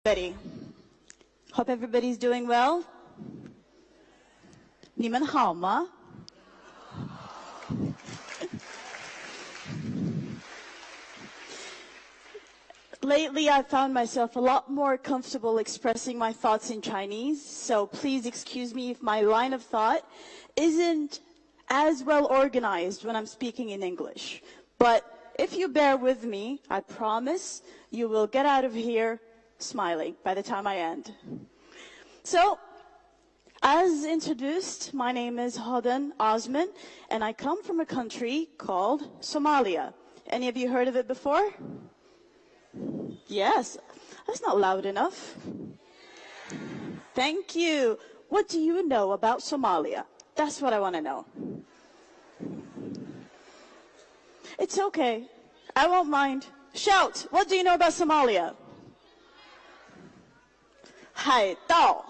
Everybody. Hope everybody's doing well. 你们好吗? Lately, I've found myself a lot more comfortable expressing my thoughts in Chinese, so please excuse me if my line of thought isn't as well organized when I'm speaking in English. But if you bear with me, I promise you will get out of here smiling by the time I end. So, as introduced, my name is Hodan Osman, and I come from a country called Somalia. Any of you heard of it before? Yes, that's not loud enough. Thank you. What do you know about Somalia? That's what I want to know. It's okay. I won't mind. Shout, what do you know about Somalia? 海盗.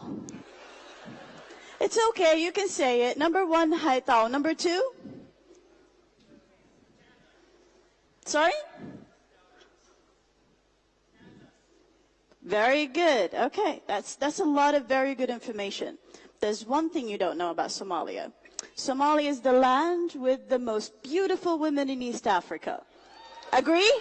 It's okay, you can say it. Number one, 海盗. Number two? Sorry? Very good. Okay, that's a lot of very good information. There's one thing you don't know about Somalia. Somalia is the land with the most beautiful women in East Africa. Agree?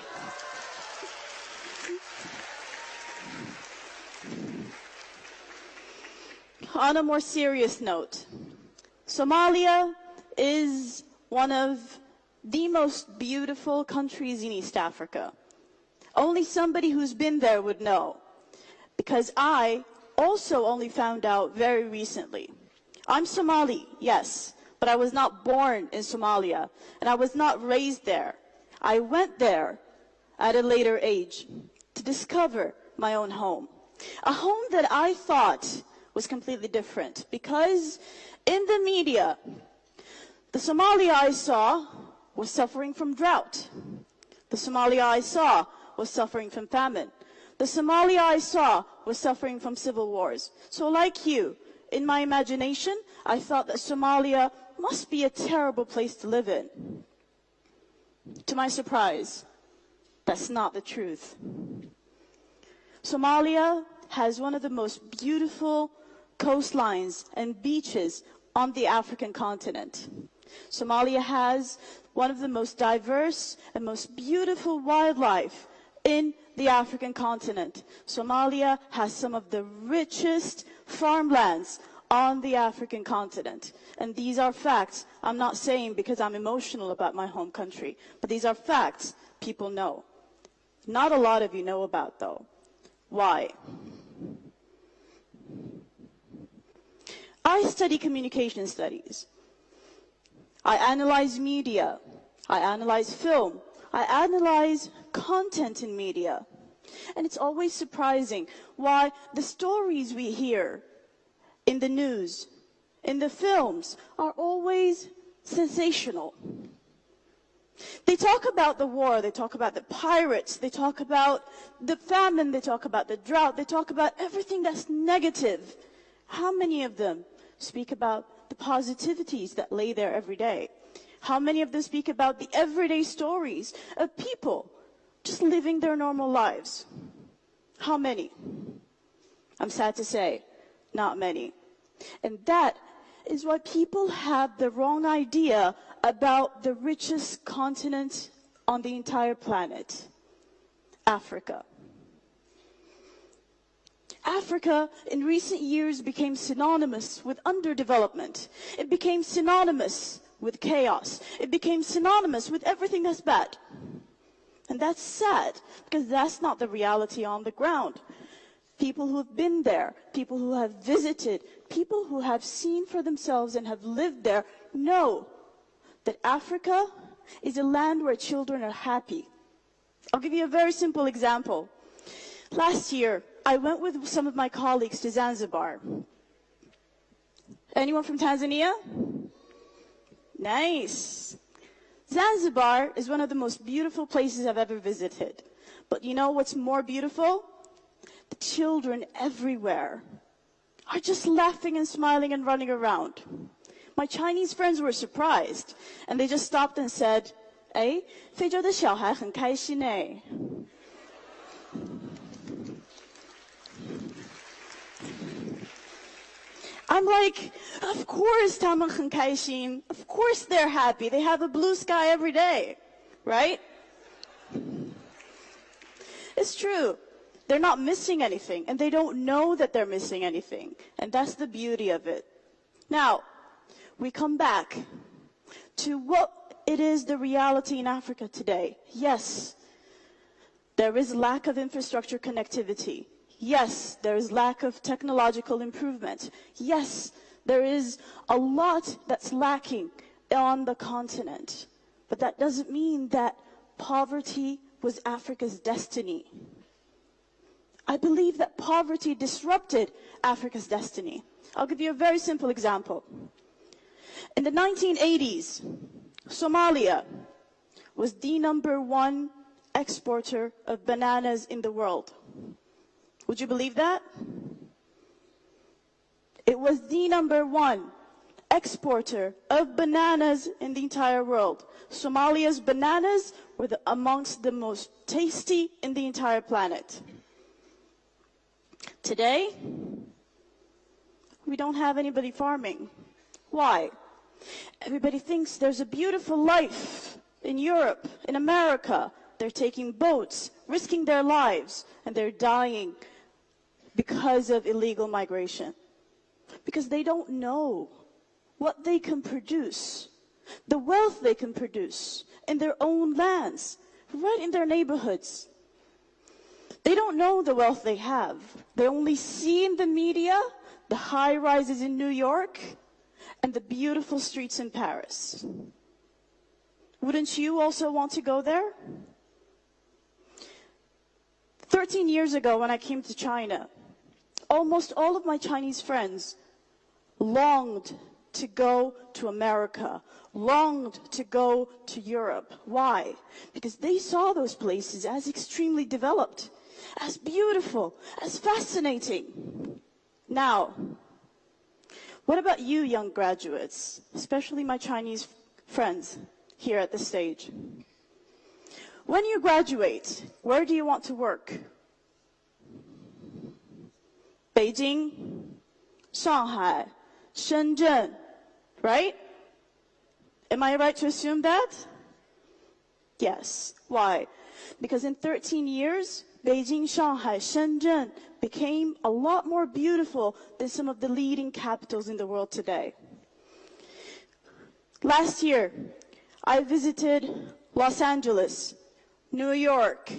On a more serious note, Somalia is one of the most beautiful countries in East Africa. Only somebody who's been there would know, because I also only found out very recently. I'm Somali, yes, but I was not born in Somalia, and I was not raised there. I went there at a later age to discover my own home. A home that I thought was completely different, because in the media, the Somalia I saw was suffering from drought. The Somalia I saw was suffering from famine. The Somalia I saw was suffering from civil wars. So like you, in my imagination, I thought that Somalia must be a terrible place to live in. To my surprise, that's not the truth. Somalia has one of the most beautiful coastlines and beaches on the African continent. Somalia has one of the most diverse and most beautiful wildlife in the African continent. Somalia has some of the richest farmlands on the African continent. And these are facts. I'm not saying because I'm emotional about my home country, but these are facts people know. Not a lot of you know about, though. Why? I study communication studies. I analyze media. I analyze film. I analyze content in media. And it's always surprising why the stories we hear in the news, in the films, are always sensational. They talk about the war, they talk about the pirates, they talk about the famine, they talk about the drought, they talk about everything that's negative. How many of them speak about the positivities that lay there every day? How many of them speak about the everyday stories of people just living their normal lives? How many? I'm sad to say, not many. And that is why people have the wrong idea about the richest continent on the entire planet, Africa. Africa, in recent years, became synonymous with underdevelopment. It became synonymous with chaos. It became synonymous with everything that's bad. And that's sad, because that's not the reality on the ground. People who have been there, people who have visited, people who have seen for themselves and have lived there know that Africa is a land where children are happy. I'll give you a very simple example. Last year, I went with some of my colleagues to Zanzibar. Anyone from Tanzania? Nice. Zanzibar is one of the most beautiful places I've ever visited. But you know what's more beautiful? The children everywhere are just laughing and smiling and running around. My Chinese friends were surprised, and they just stopped and said, 哎，非洲的小孩很开心哎。I'm like, of course 他们很开心. Of course they're happy. They have a blue sky every day, right? It's true. They're not missing anything, and they don't know that they're missing anything. And that's the beauty of it. Now, we come back to what it is the reality in Africa today. Yes, there is lack of infrastructure connectivity. Yes, there is lack of technological improvement. Yes, there is a lot that's lacking on the continent. But that doesn't mean that poverty was Africa's destiny. I believe that poverty disrupted Africa's destiny. I'll give you a very simple example. In the 1980s, Somalia was the #1 exporter of bananas in the world. Would you believe that? It was the #1 exporter of bananas in the entire world. Somalia's bananas were amongst the most tasty in the entire planet. Today, we don't have anybody farming. Why? Everybody thinks there's a beautiful life in Europe, in America. They're taking boats, risking their lives, and they're dying because of illegal migration. Because they don't know what they can produce, the wealth they can produce in their own lands, right in their neighborhoods. They don't know the wealth they have. They only see in the media the high rises in New York and the beautiful streets in Paris. Wouldn't you also want to go there? 13 years ago when I came to China, almost all of my Chinese friends longed to go to America, longed to go to Europe. Why? Because they saw those places as extremely developed, as beautiful, as fascinating. Now, what about you young graduates, especially my Chinese friends here at the stage? When you graduate, where do you want to work? Beijing, Shanghai, Shenzhen, right? Am I right to assume that? Yes. Why? Because in 13 years, Beijing, Shanghai, Shenzhen became a lot more beautiful than some of the leading capitals in the world today. Last year, I visited Los Angeles, New York,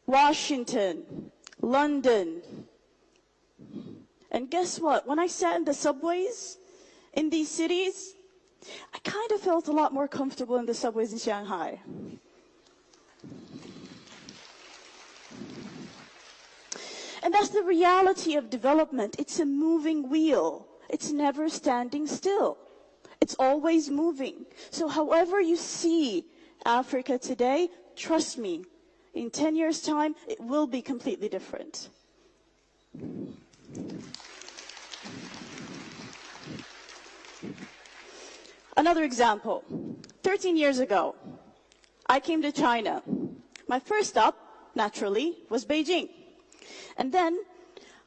Washington, London. And guess what? When I sat in the subways in these cities, I kind of felt a lot more comfortable in the subways in Shanghai. And that's the reality of development. It's a moving wheel. It's never standing still. It's always moving. So however you see Africa today, trust me, in 10 years' time, it will be completely different. Another example. 13 years ago, I came to China. My first stop, naturally, was Beijing. And then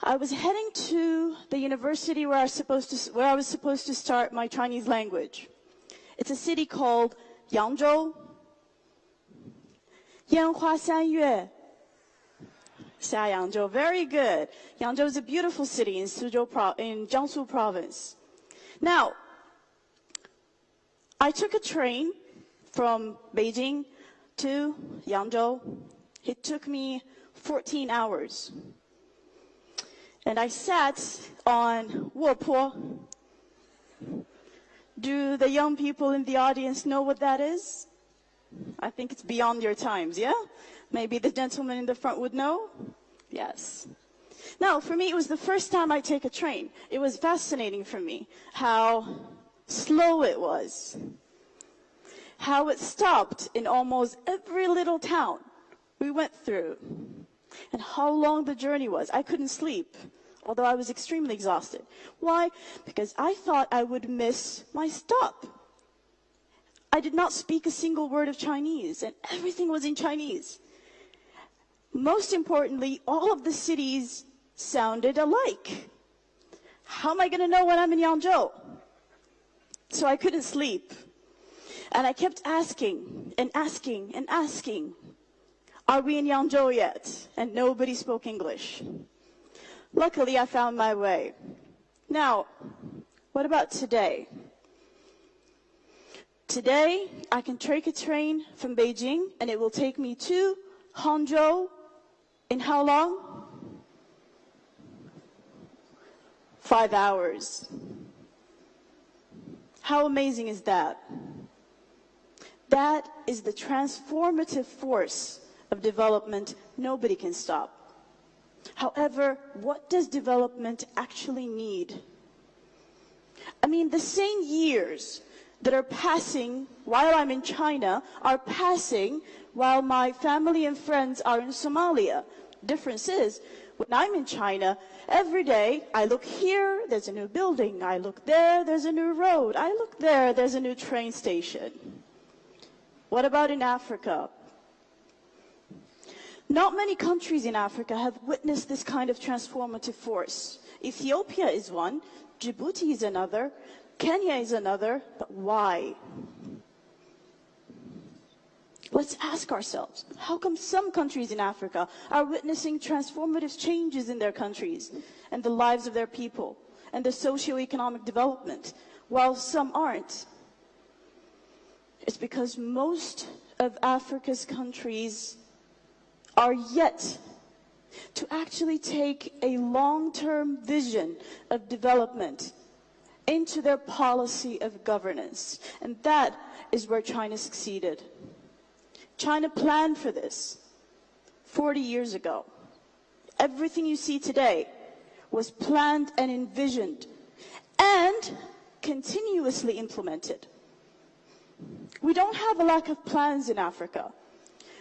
I was heading to the university where I was supposed to start my Chinese language. It's a city called Yangzhou. Yanhua Sanyue. Xiayangzhou, very good. Yangzhou is a beautiful city in Jiangsu province. Now, I took a train from Beijing to Yangzhou. It took me 14 hours. And I sat on Wopo. Do the young people in the audience know what that is? I think it's beyond your times, yeah? Maybe the gentleman in the front would know? Yes. Now, for me, it was the first time I take a train. It was fascinating for me how slow it was, how it stopped in almost every little town we went through, and how long the journey was. I couldn't sleep, although I was extremely exhausted. Why? Because I thought I would miss my stop. I did not speak a single word of Chinese, and everything was in Chinese. Most importantly, all of the cities sounded alike. How am I going to know when I'm in Yangzhou? So I couldn't sleep. And I kept asking and asking and asking, are we in Yangzhou yet? And nobody spoke English. Luckily, I found my way. Now, what about today? Today, I can take a train from Beijing, and it will take me to Hangzhou in how long? 5 hours. How amazing is that? That is the transformative force of development nobody can stop. However, what does development actually need? I mean, the same years that are passing while I'm in China are passing while my family and friends are in Somalia. Difference is, when I'm in China, every day I look here, there's a new building. I look there, there's a new road. I look there, there's a new train station. What about in Africa? Not many countries in Africa have witnessed this kind of transformative force. Ethiopia is one, Djibouti is another, Kenya is another, but why? Let's ask ourselves, how come some countries in Africa are witnessing transformative changes in their countries and the lives of their people and the socio-economic development, while some aren't? It's because most of Africa's countries are yet to actually take a long-term vision of development into their policy of governance. And that is where China succeeded. China planned for this 40 years ago. Everything you see today was planned and envisioned and continuously implemented. We don't have a lack of plans in Africa.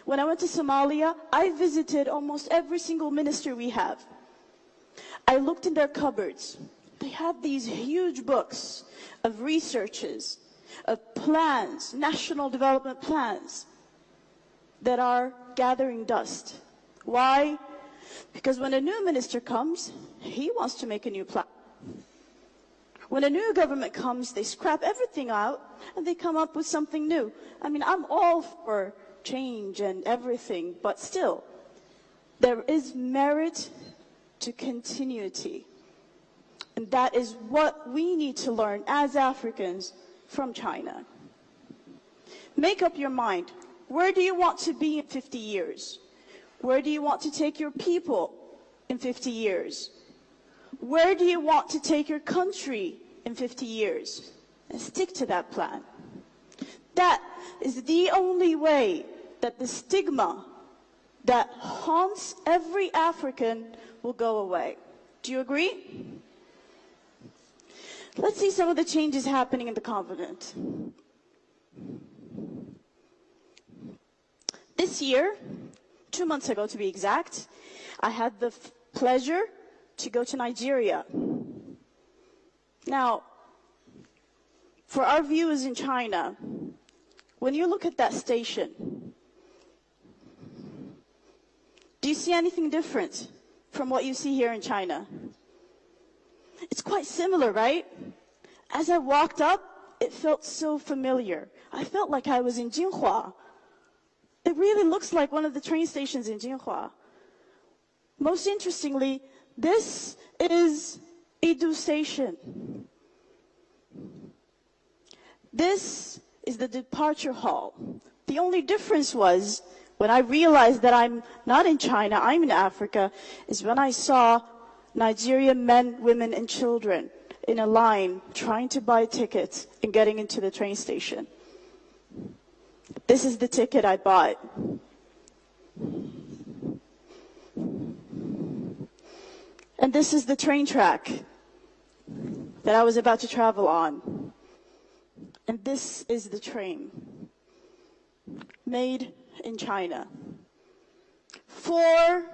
When I went to Somalia, I visited almost every single ministry we have. I looked in their cupboards. They have these huge books of researches, of plans, national development plans, that are gathering dust. Why? Because when a new minister comes, he wants to make a new plan. When a new government comes, they scrap everything out and they come up with something new. I mean, I'm all for change and everything, but still, there is merit to continuity. And that is what we need to learn as Africans from China. Make up your mind. Where do you want to be in 50 years? Where do you want to take your people in 50 years? Where do you want to take your country in 50 years? And stick to that plan. That is the only way that the stigma that haunts every African will go away. Do you agree? Let's see some of the changes happening in the continent. This year, 2 months ago to be exact, I had the pleasure to go to Nigeria. Now, for our viewers in China, when you look at that station, do you see anything different from what you see here in China? It's quite similar, right? As I walked up, it felt so familiar. I felt like I was in Jinhua. It really looks like one of the train stations in Jinhua. Most interestingly, this is Idu Station. This is the departure hall. The only difference was, when I realized that I'm not in China, I'm in Africa, is when I saw Nigerian men, women, and children in a line trying to buy tickets and getting into the train station. This is the ticket I bought. And this is the train track that I was about to travel on. And this is the train, made in China, for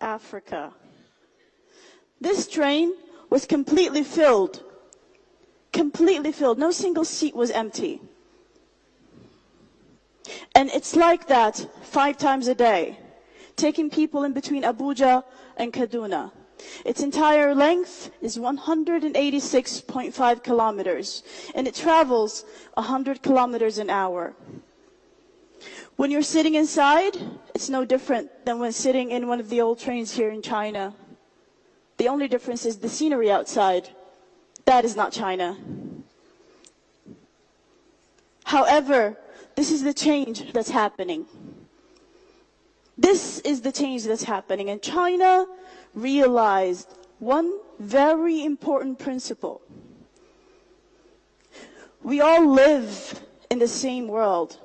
Africa. This train was completely filled. No single seat was empty. And it's like that 5 times a day, taking people in between Abuja and Kaduna. Its entire length is 186.5 kilometers, and it travels 100 kilometers an hour. When you're sitting inside, it's no different than when sitting in one of the old trains here in China. The only difference is the scenery outside. That is not China. However, this is the change that's happening. This is the change that's happening. And China realized one very important principle. We all live in the same world.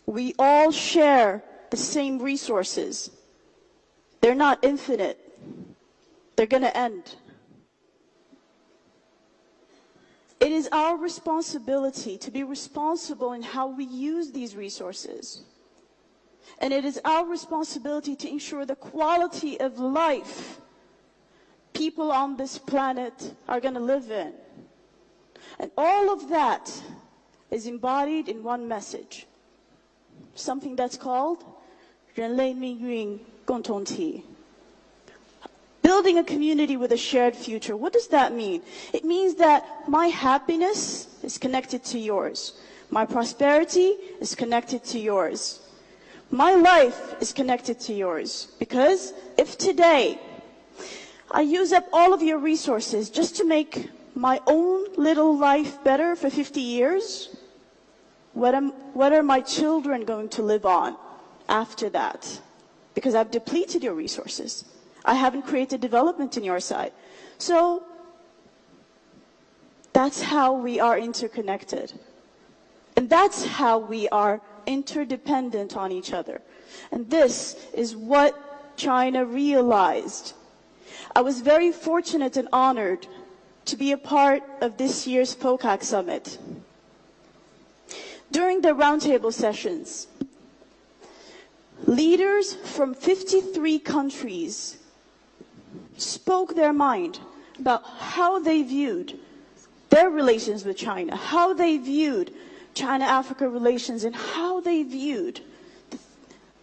We all share the same resources. They're not infinite. They're going to end. It is our responsibility to be responsible in how we use these resources. And it is our responsibility to ensure the quality of life people on this planet are going to live in. And all of that is embodied in one message. Something that's called 人类命运共同体. Building a community with a shared future. What does that mean? It means that my happiness is connected to yours. My prosperity is connected to yours. My life is connected to yours. Because if today I use up all of your resources just to make my own little life better for 50 years, what are my children going to live on after that? Because I've depleted your resources. I haven't created development in your side. So that's how we are interconnected. And that's how we are interdependent on each other. And this is what China realized. I was very fortunate and honored to be a part of this year's POCAC Summit. During the roundtable sessions, leaders from 53 countries spoke their mind about how they viewed their relations with China, how they viewed China-Africa relations, and how they viewed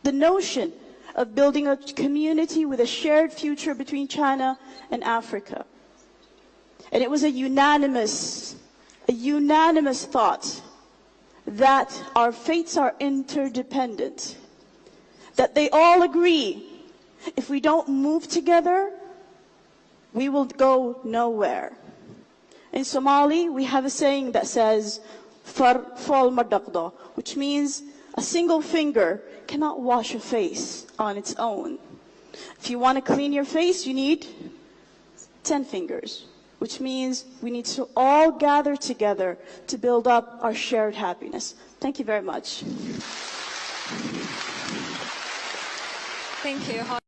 the notion of building a community with a shared future between China and Africa. And it was a unanimous thought that our fates are interdependent, that they all agree if we don't move together, we will go nowhere. In Somali, we have a saying that says, which means a single finger cannot wash a face on its own. If you want to clean your face, you need 10 fingers, which means we need to all gather together to build up our shared happiness. Thank you very much. Thank you.